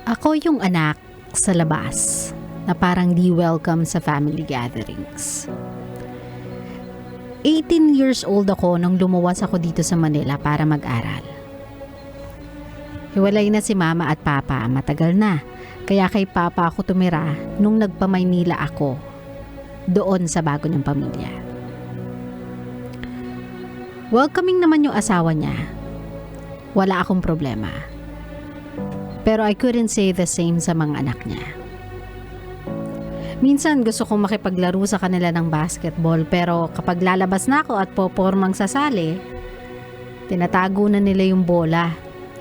Ako yung anak sa labas na parang di welcome sa family gatherings. 18 years old ako nung lumuwas ako dito sa Manila para mag-aral. Hiwalay na si mama at papa, matagal na. Kaya kay papa ako tumira nung nagpa-Maynila ako doon sa bago niyang pamilya. Welcoming naman yung asawa niya. Wala akong problema. Pero I couldn't say the same sa mga anak niya. Minsan gusto kong makipaglaro sa kanila ng basketball pero kapag lalabas na ako at popormang sasali, tinatago na nila yung bola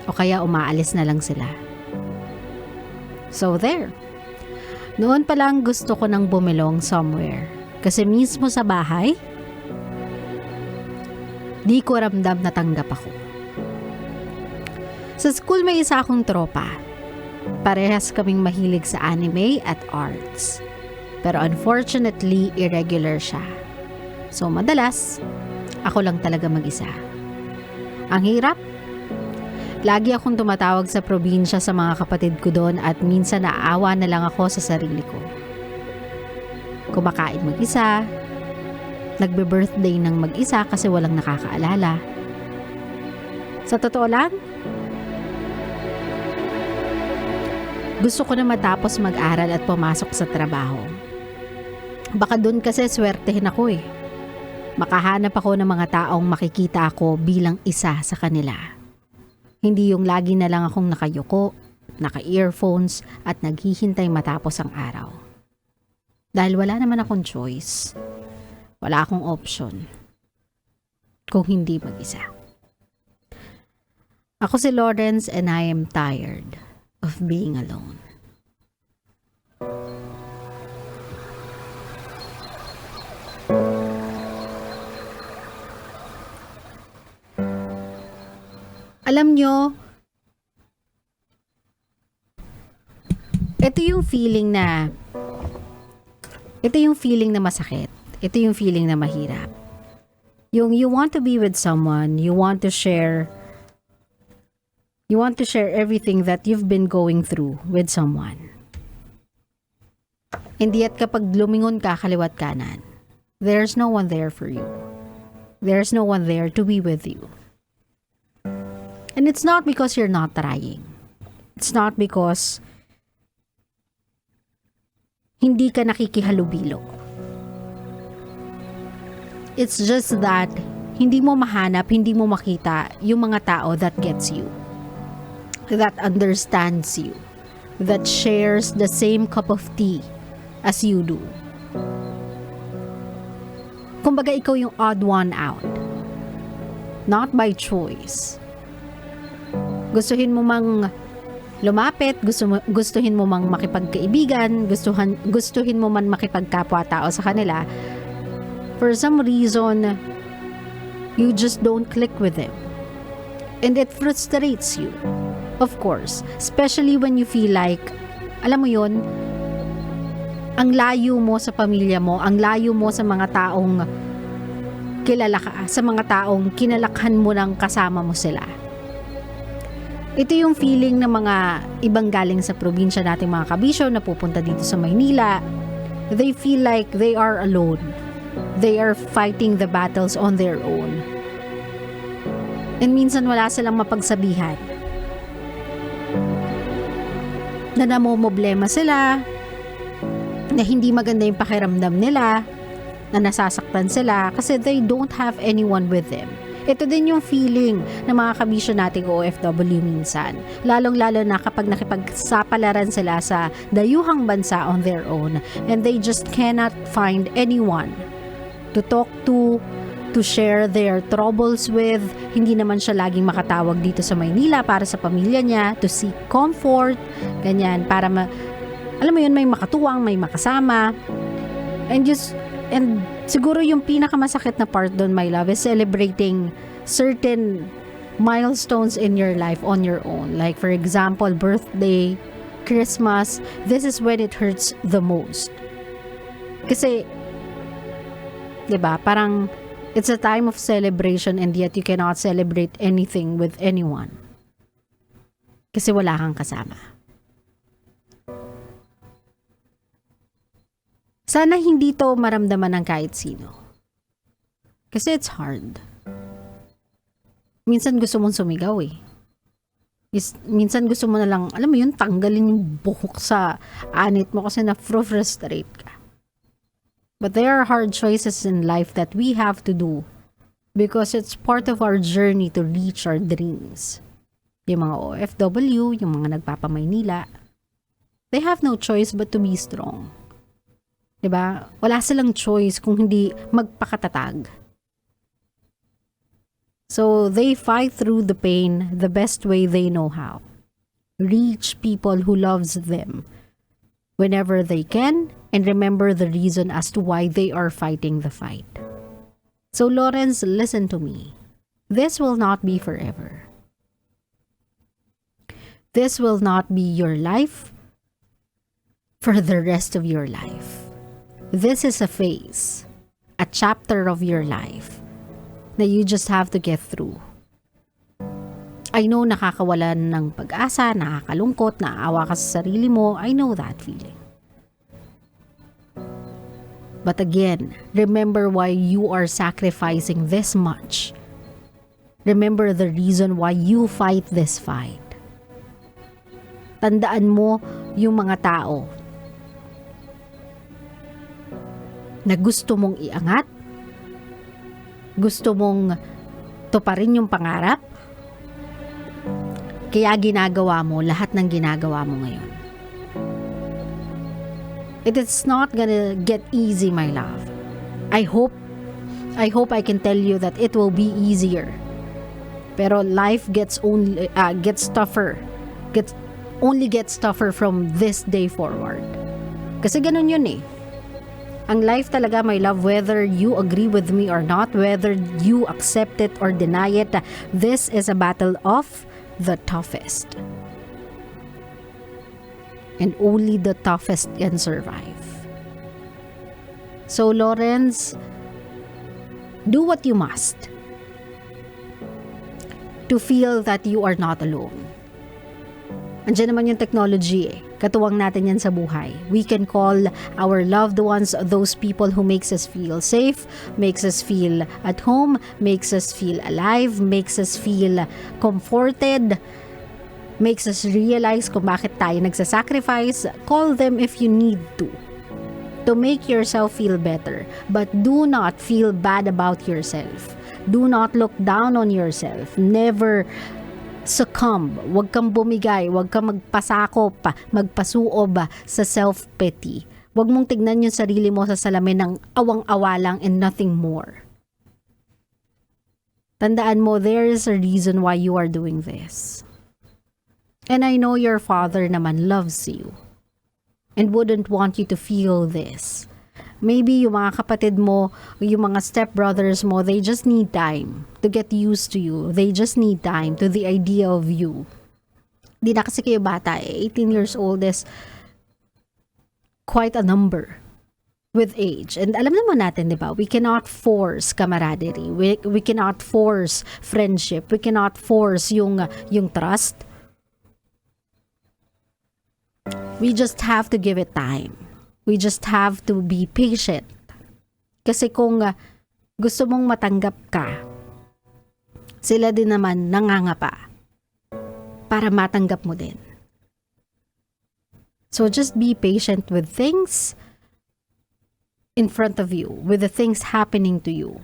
o kaya umaalis na lang sila. So there. Noon pa lang gusto ko nang bumilong somewhere kasi mismo sa bahay, di ko ramdam na tanggap ako. Sa school may isa akong tropa. Parehas kaming mahilig sa anime at arts. Pero unfortunately, irregular siya. So madalas, ako lang talaga mag-isa. Ang hirap. Lagi akong tumatawag sa probinsya sa mga kapatid ko doon at minsan naawa na lang ako sa sarili ko. Kumakain mag-isa, nagbe-birthday ng mag-isa kasi walang nakakaalala. Sa totoo lang, gusto ko na matapos mag-aral at pumasok sa trabaho. Baka doon kasi swertehin ako eh. Makahanap ako ng mga taong makikita ako bilang isa sa kanila. Hindi yung lagi na lang akong nakayuko, naka-earphones at naghihintay matapos ang araw. Dahil wala naman akong choice. Wala akong option. Kung hindi mag-isa. Ako si Lawrence and I am tired of being alone. Alam nyo, ito yung feeling na masakit. Ito yung feeling na mahirap. Yung you want to be with someone, you want to share everything that you've been going through with someone. And yet kapag lumingon ka kaliwat kanan, there's no one there for you. There's no one there to be with you. And it's not because you're not trying. It's not because hindi ka nakikihalubilo. It's just that hindi mo mahanap, hindi mo makita yung mga tao that gets you. That understands you, that shares the same cup of tea as you do. Kumbaga ikaw yung odd one out. Not by choice. Gustuhin mo mang lumapit, gustuhin mo mang makipagkaibigan, gustuhin mo man makipagkapwa-tao sa kanila. For some reason, you just don't click with them. And it frustrates you. Of course, especially when you feel like, alam mo yon, ang layo mo sa pamilya mo, ang layo mo sa mga taong kilala ka, sa mga taong kinalakhan mo ng kasama mo sila. Ito yung feeling ng mga ibang galing sa probinsya nating mga kabisyo na pupunta dito sa Maynila. They feel like they are alone. They are fighting the battles on their own. And minsan wala silang mapagsabihan. Na namomoblema sila, na hindi maganda yung pakiramdam nila, na nasasaktan sila kasi they don't have anyone with them. Ito din yung feeling ng mga kabisyo nating OFW minsan. Lalong-lalo na kapag nakipagsapalaran sila sa dayuhang bansa on their own and they just cannot find anyone to talk to share their troubles with. Hindi naman siya laging makatawag dito sa Maynila para sa pamilya niya, to seek comfort, ganyan, para alam mo yun, may makatuwang, may makasama. And siguro yung pinakamasakit na part doon, my love, is celebrating certain milestones in your life on your own. Like for example, birthday, Christmas. This is when it hurts the most. Kasi, 'di ba? Parang it's a time of celebration and yet you cannot celebrate anything with anyone. Kasi wala kang kasama. Sana hindi to maramdaman ng kahit sino. Kasi it's hard. Minsan gusto mong sumigaw eh. Minsan gusto mo na lang, alam mo yun, tanggalin yung buhok sa anit mo kasi na-frustrate ka. But there are hard choices in life that we have to do because it's part of our journey to reach our dreams. Yung mga OFW, yung mga nagpapamaynila, they have no choice but to be strong. Diba? Wala silang choice kung hindi magpakatatag. So they fight through the pain the best way they know how. Reach people who loves them whenever they can and remember the reason as to why they are fighting the fight. So Lawrence, listen to me. This will not be forever. This will not be your life for the rest of your life. This is a phase, a chapter of your life na you just have to get through. I know nakakawalan ng pag-asa, nakakalungkot, naaawa ka sa sarili mo. I know that feeling. But again, remember why you are sacrificing this much. Remember the reason why you fight this fight. Tandaan mo yung mga tao na gusto mong iangat, gusto mong tuparin yung pangarap, kaya ginagawa mo lahat ng ginagawa mo ngayon. It is not gonna get easy, my love. I hope I can tell you that it will be easier. Pero life gets tougher. Only gets tougher from this day forward. Kasi ganun yun eh. Ang life talaga, my love, whether you agree with me or not, whether you accept it or deny it, this is a battle of the toughest. And only the toughest can survive. So, Lawrence, do what you must to feel that you are not alone. Andiyan naman yung technology eh. Katuwang natin yan sa buhay. We can call our loved ones those people who makes us feel safe, makes us feel at home, makes us feel alive, makes us feel comforted, makes us realize kung bakit tayo nagsasacrifice. Call them if you need to make yourself feel better. But do not feel bad about yourself. Do not look down on yourself. Never succumb. Huwag kang bumigay. Huwag kang magpasakop, magpasuob sa self-pity. Huwag mong tignan yung sarili mo sa salamin ng awang-awa lang and nothing more. Tandaan mo, there is a reason why you are doing this. And I know your father naman loves you and wouldn't want you to feel this. Maybe yung mga kapatid mo, yung mga stepbrothers mo, they just need time to get used to you. They just need time to the idea of you. Di na kasi kayo bata eh. 18 years old is quite a number with age. And alam naman natin, di ba? We cannot force camaraderie. We cannot force friendship. We cannot force yung trust. We just have to give it time. We just have to be patient. Kasi kung gusto mong matanggap ka, sila din naman nangangapa para matanggap mo din. So just be patient with things in front of you, with the things happening to you.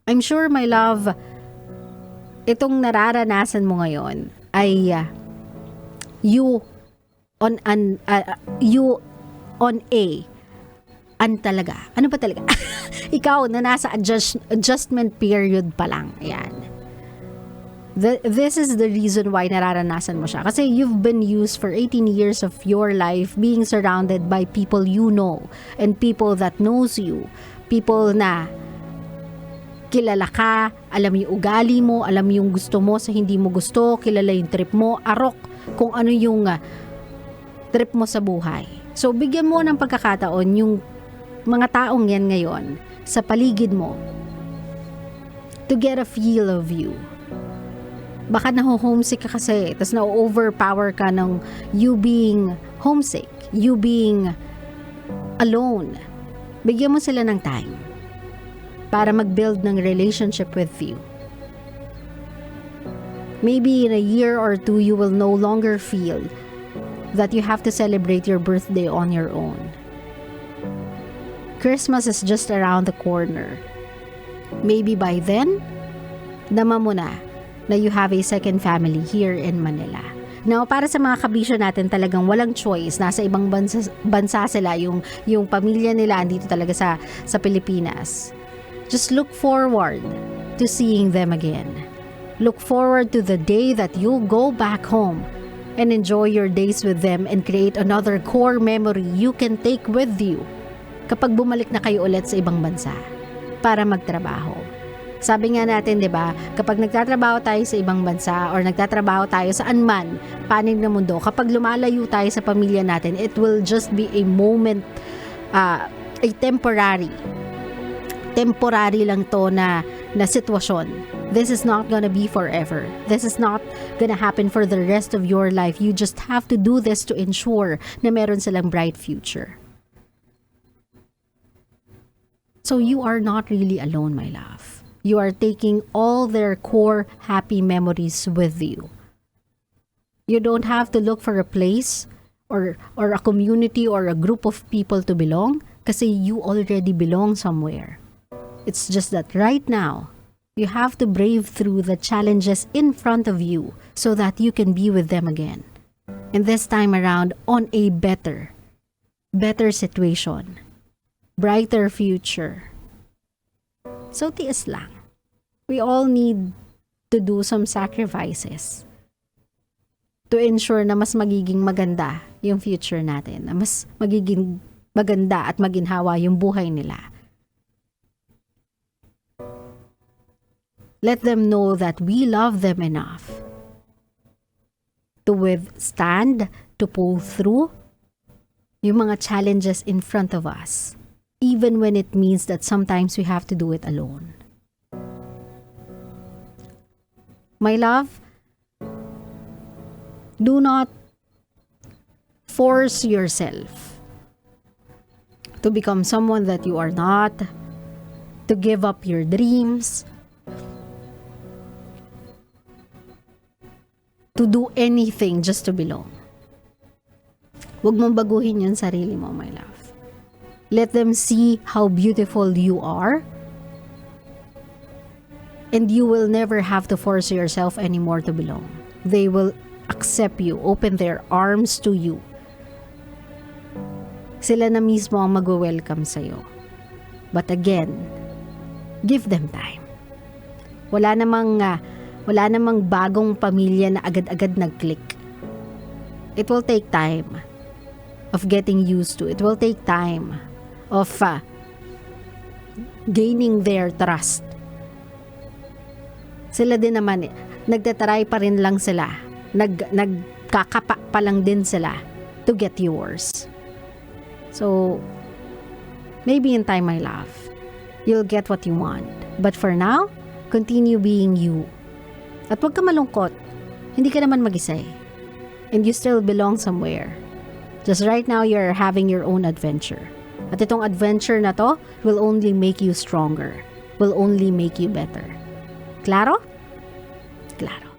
I'm sure, my love, itong nararanasan mo ngayon ay you on talaga. Ano ba talaga? Ikaw na nasa adjustment period pa lang. Ayan. This is the reason why nararanasan mo siya. Kasi you've been used for 18 years of your life being surrounded by people you know and people that knows you. People na kilala ka, alam yung ugali mo, alam yung gusto mo sa hindi mo gusto, kilala yung trip mo, arok kung ano yung trip mo sa buhay. So, bigyan mo ng pagkakataon yung mga taong yan ngayon sa paligid mo to get a feel of you. Baka naho-homesick ka kasi, tapos na-overpower ka ng you being homesick, you being alone. Bigyan mo sila ng time para mag-build ng relationship with you. Maybe in a year or two, you will no longer feel that you have to celebrate your birthday on your own. Christmas is just around the corner. Maybe by then, dama mo na you have a second family here in Manila. Now, para sa mga kabisyo natin talagang walang choice, nasa ibang bansa sila, yung pamilya nila andito talaga sa Pilipinas. Just look forward to seeing them again. Look forward to the day that you'll go back home and enjoy your days with them and create another core memory you can take with you kapag bumalik na kayo ulit sa ibang bansa para magtrabaho. Sabi nga natin, 'di ba, kapag nagtatrabaho tayo sa ibang bansa or nagtatrabaho tayo saan man, panig na mundo, kapag lumalayo tayo sa pamilya natin, it will just be a moment, a temporary lang to na sitwasyon. This is not gonna be forever. This is not gonna happen for the rest of your life. You just have to do this to ensure na meron silang bright future. So you are not really alone, my love. You are taking all their core happy memories with you. You don't have to look for a place or a community or a group of people to belong kasi you already belong somewhere. It's just that right now, you have to brave through the challenges in front of you so that you can be with them again. And this time around on a better situation, brighter future. So tiis lang. We all need to do some sacrifices to ensure na mas magiging maganda yung future natin, na mas magiging maganda at maginhawa yung buhay nila. Let them know that we love them enough to withstand, to pull through yung mga challenges in front of us, even when it means that sometimes we have to do it alone. My love, do not force yourself to become someone that you are not, to give up your dreams, to do anything just to belong. Huwag mong baguhin yung sarili mo, my love. Let them see how beautiful you are. And you will never have to force yourself anymore to belong. They will accept you, open their arms to you. Sila na mismo ang mag-welcome sa'yo. But again, give them time. Wala namang bagong pamilya na agad-agad nag-click. It will take time of getting used to. It will take time of gaining their trust. Sila din naman, nagtataray pa rin lang sila. Nagkakapa pa lang din sila to get yours. So, maybe in time, my love, you'll get what you want. But for now, continue being you. At huwag ka malungkot. Hindi ka naman mag-isa eh. And you still belong somewhere. Just right now, you're having your own adventure. At itong adventure na to will only make you stronger. Will only make you better. Claro? Claro.